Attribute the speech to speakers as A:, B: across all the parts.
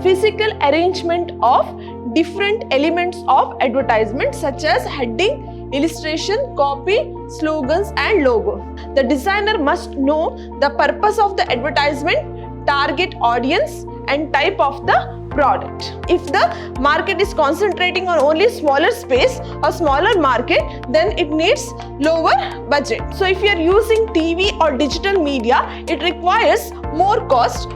A: physical arrangement of different elements of advertisement such as heading, illustration, copy, slogans and logo. The designer must know the purpose of the advertisement, target audience and type of the product. If the market is concentrating on only smaller space or smaller market, then it needs lower budget. So if you are using TV or digital media, it requires more cost.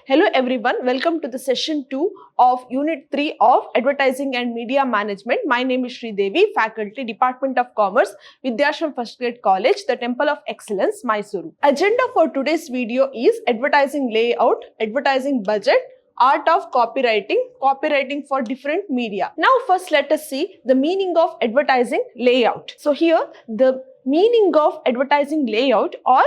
A: Hello everyone, welcome to the session 2 of Unit 3 of Advertising and Media Management. My name is Sri Devi, Faculty, Department of Commerce, Vidhyaashram First Grade College, the Temple of Excellence, MYSURU. Agenda for today's video is advertising layout, advertising budget, art of copywriting for different media. Now first let us see the meaning of advertising layout. So here the meaning of advertising layout or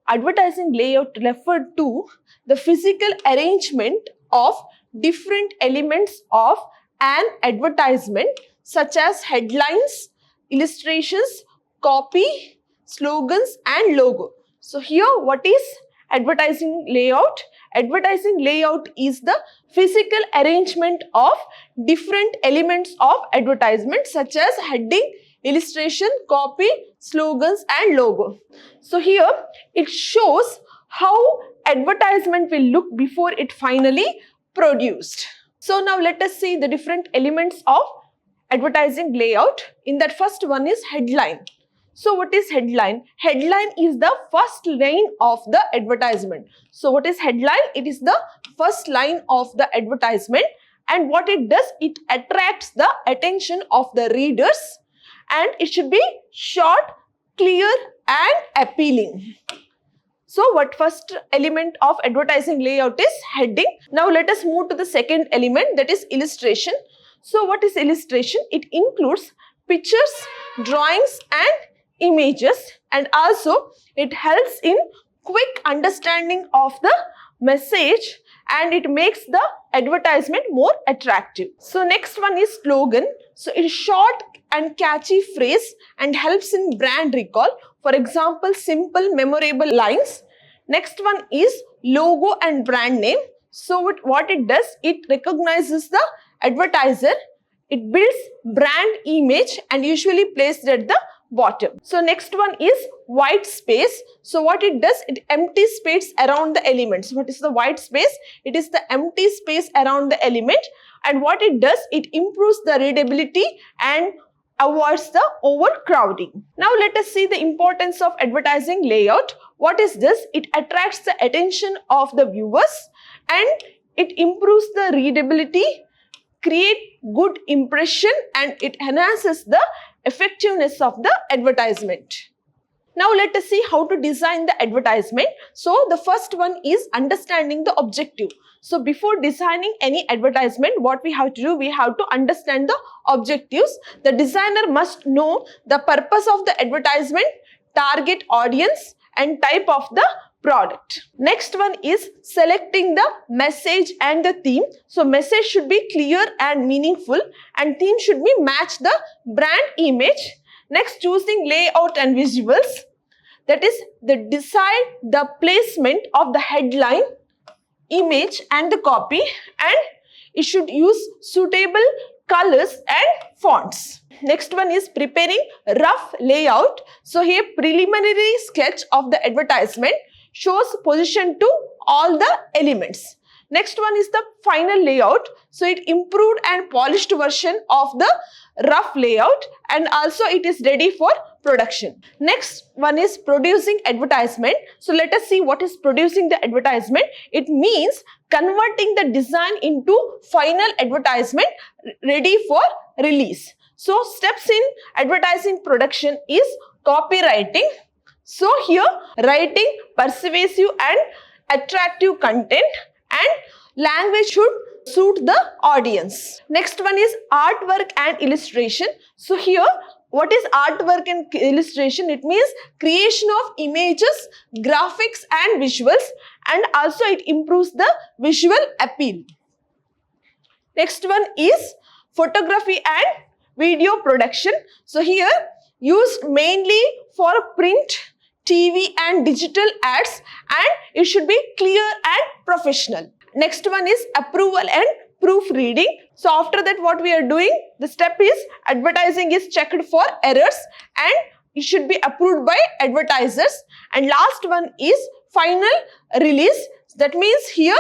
A: advertising layout referred to the physical arrangement of different elements of an advertisement such as headlines, illustrations, copy, slogans and logo. So here what is advertising layout? Advertising layout is the physical arrangement of different elements of advertisement such as heading, illustration, copy, slogans and logo. So here it shows how advertisement will look before it finally produced. So now let us see the different elements of advertising layout. In that first one is headline. So what is headline? Headline is the first line of the advertisement. So what is headline? It is the first line of the advertisement, and what it does, it attracts the attention of the readers and it should be short, clear and appealing. So what first element of advertising layout is heading. Now let us move to the second element, that is illustration. So what is illustration? It includes pictures, drawings and images, and also it helps in quick understanding of the message and it makes the advertisement more attractive. So next one is slogan. So it is short and catchy phrase and helps in brand recall. For example, simple memorable lines. Next one is logo and brand name. So what it does, it recognizes the advertiser, it builds brand image and usually placed at the bottom. So next one is white space. So what it does, it empties space around the elements. What is the white space? It is the empty space around the element, and what it does, it improves the readability and avoids the overcrowding. Now let us see the importance of advertising layout. What is this? It attracts the attention of the viewers and it improves the readability, create good impression and it enhances the effectiveness of the advertisement. Now let us see how to design the advertisement. So the first one is understanding the objective. So before designing any advertisement, what we have to do, we have to understand the objectives. The designer must know the purpose of the advertisement, target audience and type of the product. Next one is selecting the message and the theme. So message should be clear and meaningful and theme should be match the brand image. Next, choosing layout and visuals. That is, decide the placement of the headline, image and the copy, and it should use suitable colors and fonts. Next one is preparing rough layout. So here preliminary sketch of the advertisement shows position to all the elements. Next one is the final layout. So it improved and polished version of the rough layout and also it is ready for production. Next one is producing advertisement. So let us see what is producing the advertisement. It means converting the design into final advertisement ready for release. So steps in advertising production is copywriting. So here writing persuasive and attractive content and language should suit the audience. Next one is artwork and illustration. So here what is artwork and illustration? It means creation of images, graphics and visuals, and also it improves the visual appeal. Next one is photography and video production. So here used mainly for print, TV and digital ads, and it should be clear and professional. Next one is approval and proofreading. So after that, what we are doing, the step is advertising is checked for errors and it should be approved by advertisers. And last one is final release. That means here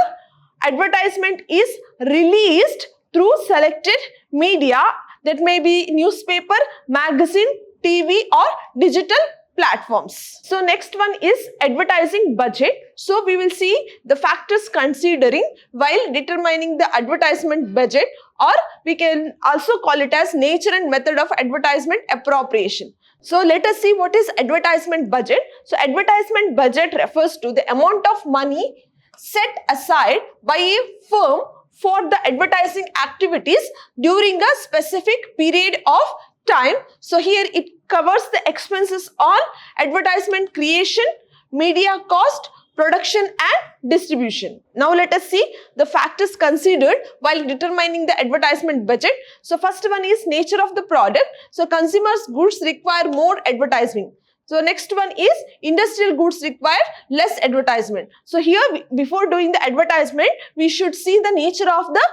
A: advertisement is released through selected media, that may be newspaper, magazine, TV or digital platforms. So next one is advertising budget. So we will see the factors considering while determining the advertisement budget, or we can also call it as nature and method of advertisement appropriation. So let us see what is advertisement budget. So advertisement budget refers to the amount of money set aside by a firm for the advertising activities during a specific period of time. So here it covers the expenses on advertisement creation, media cost, production and distribution. Now let us see the factors considered while determining the advertisement budget. So first one is nature of the product. So consumers' goods require more advertising. So next one is industrial goods require less advertisement. So here before doing the advertisement, we should see the nature of the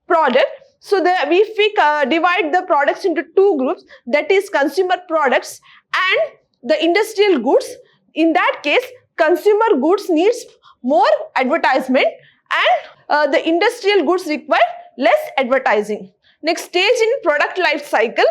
A: product. So we divide the products into two groups, that is consumer products and the industrial goods. In that case, consumer goods needs more advertisement and the industrial goods require less advertising. Next stage in product life cycle.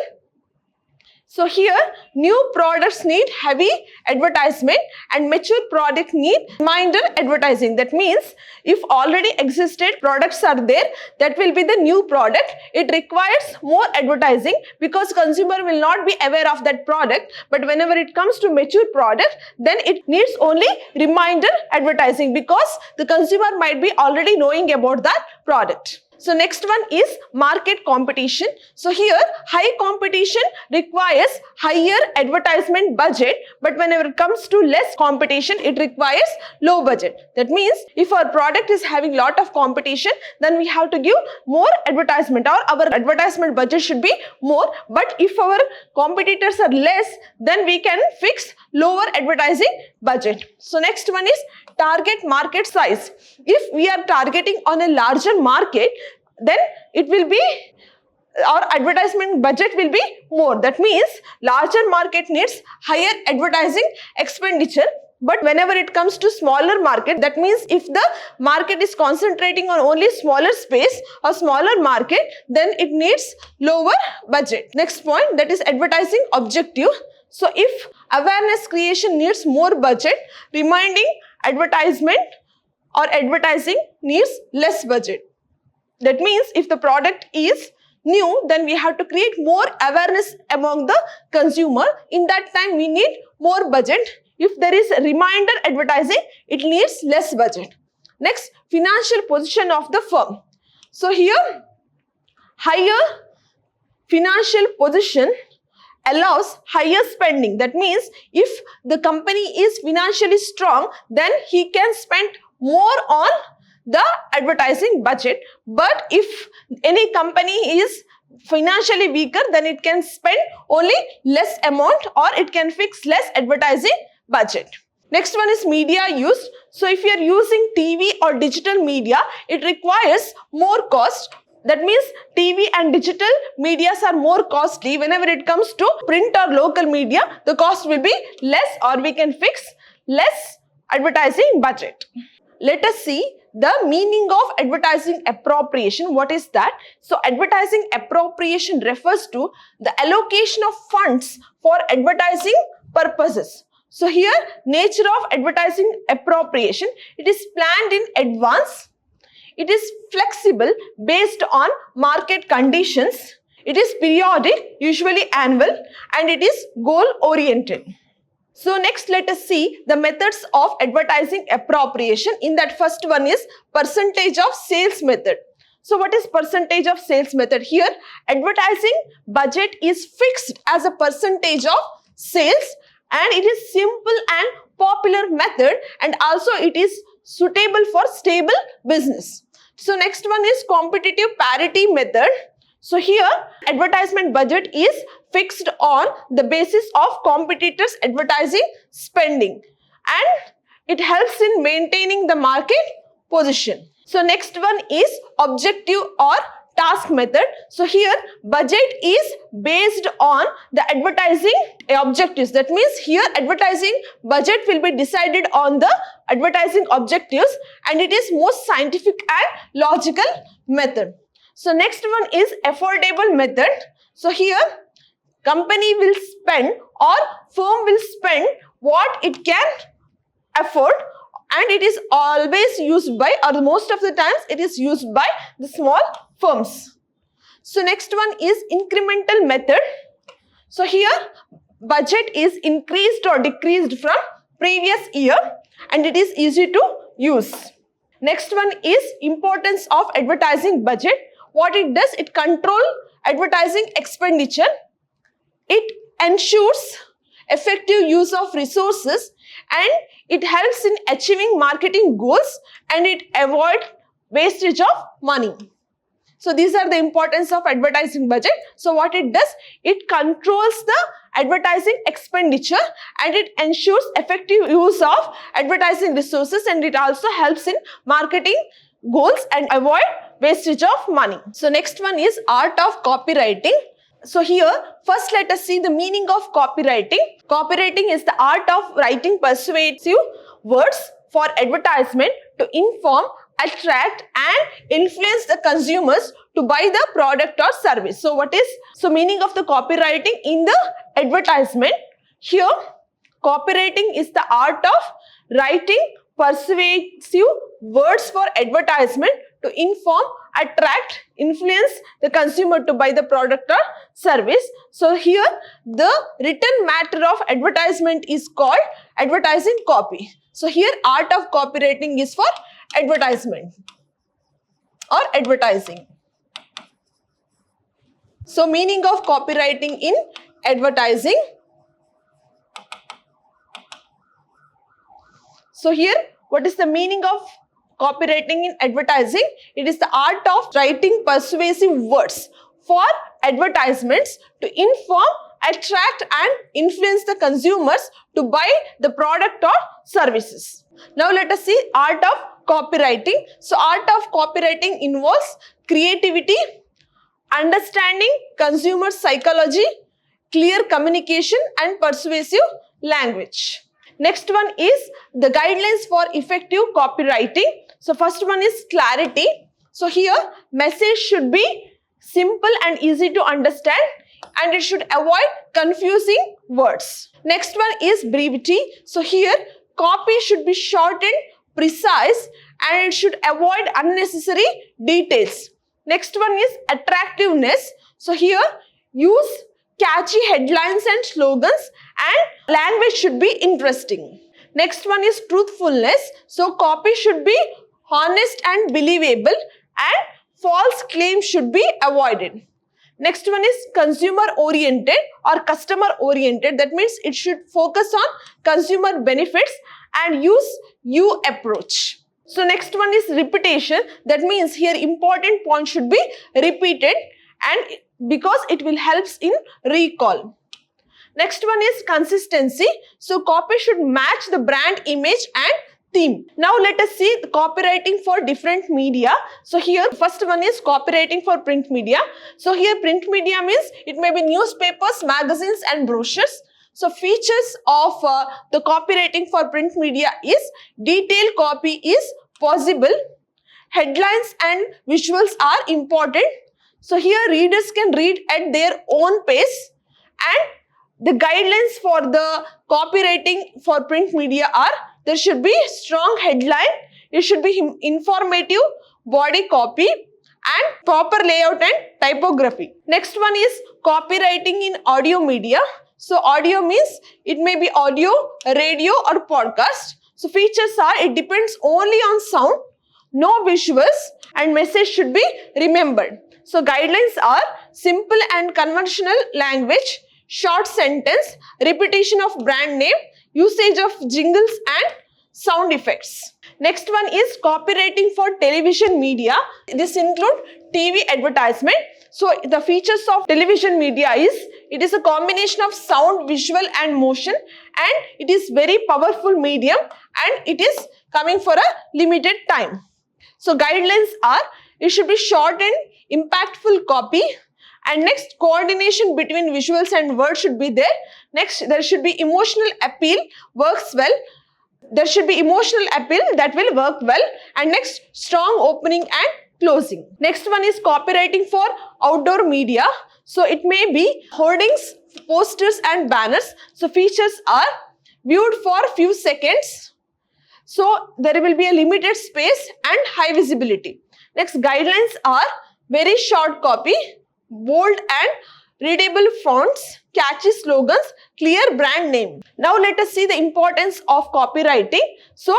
A: So here new products need heavy advertisement and mature product need reminder advertising. That means if already existed products are there, that will be the new product. It requires more advertising because consumer will not be aware of that product. But whenever it comes to mature product, then it needs only reminder advertising because the consumer might be already knowing about that product. So next one is market competition. So here high competition requires higher advertisement budget, but whenever it comes to less competition, it requires low budget. That means if our product is having lot of competition, then we have to give more advertisement or our advertisement budget should be more. But if our competitors are less, then we can fix lower advertising budget. So next one is target market size. If we are targeting on a larger market, then it will be, our advertisement budget will be more. That means larger market needs higher advertising expenditure. But whenever it comes to smaller market, that means if the market is concentrating on only smaller space or smaller market, then it needs lower budget. Next point, that is advertising objective. So if awareness creation needs more budget, reminding advertisement or advertising needs less budget. That means if the product is new, then we have to create more awareness among the consumer. In that time, we need more budget. If there is a reminder advertising, it needs less budget. Next, financial position of the firm. So here, higher financial position allows higher spending. That means if the company is financially strong, then he can spend more on the advertising budget. But if any company is financially weaker, then it can spend only less amount or it can fix less advertising budget. Next one is media used. So if you are using TV or digital media, it requires more cost. That means TV and digital medias are more costly. Whenever it comes to print or local media, the cost will be less or we can fix less advertising budget. Let us see the meaning of advertising appropriation. What is that? So advertising appropriation refers to the allocation of funds for advertising purposes. So here, nature of advertising appropriation, it is planned in advance. It is flexible based on market conditions. It is periodic, usually annual, and it is goal-oriented. So next, let us see the methods of advertising appropriation. In that, first one is percentage of sales method. So what is percentage of sales method? Here, advertising budget is fixed as a percentage of sales, and it is simple and popular method, and also it is suitable for stable business. So next one is competitive parity method. So here advertisement budget is fixed on the basis of competitors' advertising spending and it helps in maintaining the market position. So next one is objective or task method. So here budget is based on the advertising objectives. That means here advertising budget will be decided on the advertising objectives and it is most scientific and logical method. So next one is affordable method. So here company will spend or firm will spend what it can afford and it is always used by, or most of the times it is used by the small firms. So next one is incremental method. So here budget is increased or decreased from previous year and it is easy to use. Next one is importance of advertising budget. What it does, it controls advertising expenditure. It ensures effective use of resources and it helps in achieving marketing goals and it avoids wastage of money. So these are the importance of advertising budget. So what it does, it controls the advertising expenditure and it ensures effective use of advertising resources and it also helps in marketing goals and avoid wastage of money. So next one is art of copywriting. So here, first let us see the meaning of copywriting. Copywriting is the art of writing persuasive words for advertisement to inform, attract and influence the consumers to buy the product or service. So so meaning of the copywriting in the advertisement. Here, copywriting is the art of writing persuasive words for advertisement to inform, attract, influence the consumer to buy the product or service. So here the written matter of advertisement is called advertising copy. So here art of copywriting is for advertisement or advertising. So meaning of copywriting in advertising. So here what is the meaning of copywriting in advertising? It is the art of writing persuasive words for advertisements to inform, attract and influence the consumers to buy the product or services. Now let us see art of copywriting. So art of copywriting involves creativity, understanding consumer psychology, clear communication and persuasive language. Next one is the guidelines for effective copywriting. So first one is clarity. So here message should be simple and easy to understand and it should avoid confusing words. Next one is brevity. So here copy should be short and precise and it should avoid unnecessary details. Next one is attractiveness. So here use catchy headlines and slogans and language should be interesting. Next one is truthfulness. So copy should be honest and believable and false claims should be avoided. Next one is consumer oriented or customer oriented. That means it should focus on consumer benefits and use you approach. So next one is repetition. That means here important point should be repeated and because it will helps in recall. Next one is consistency. So copy should match the brand image and theme. Now let us see the copywriting for different media. So here first one is copywriting for print media. So here print media means it may be newspapers, magazines and brochures. So features of the copywriting for print media is detailed copy is possible, headlines and visuals are important. So here readers can read at their own pace and the guidelines for the copywriting for print media are there should be strong headline, it should be informative body copy and proper layout and typography. Next one is copywriting in audio media. So audio means it may be audio, radio or podcast. So features are it depends only on sound, no visuals and message should be remembered. So guidelines are simple and conventional language, short sentence, repetition of brand name, usage of jingles and sound effects. Next one is copywriting for television media. This includes TV advertisement. So the features of television media is, it is a combination of sound, visual and motion, and it is very powerful medium, and it is coming for a limited time. So guidelines are, it should be short and impactful copy, and next, coordination between visuals and words should be there. Next, there should be emotional appeal, works well. There should be emotional appeal that will work well. And next, strong opening and closing. Next one is copywriting for outdoor media. So it may be hoardings, posters and banners. So features are viewed for few seconds. So there will be a limited space and high visibility. Next, guidelines are very short copy, bold and readable fonts, catchy slogans, clear brand name. Now let us see the importance of copywriting. So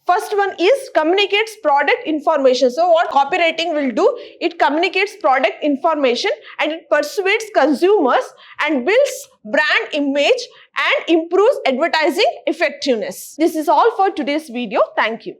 A: first one is communicates product information. So what copywriting will do, it communicates product information and it persuades consumers and builds brand image and improves advertising effectiveness. This is all for today's video. Thank you.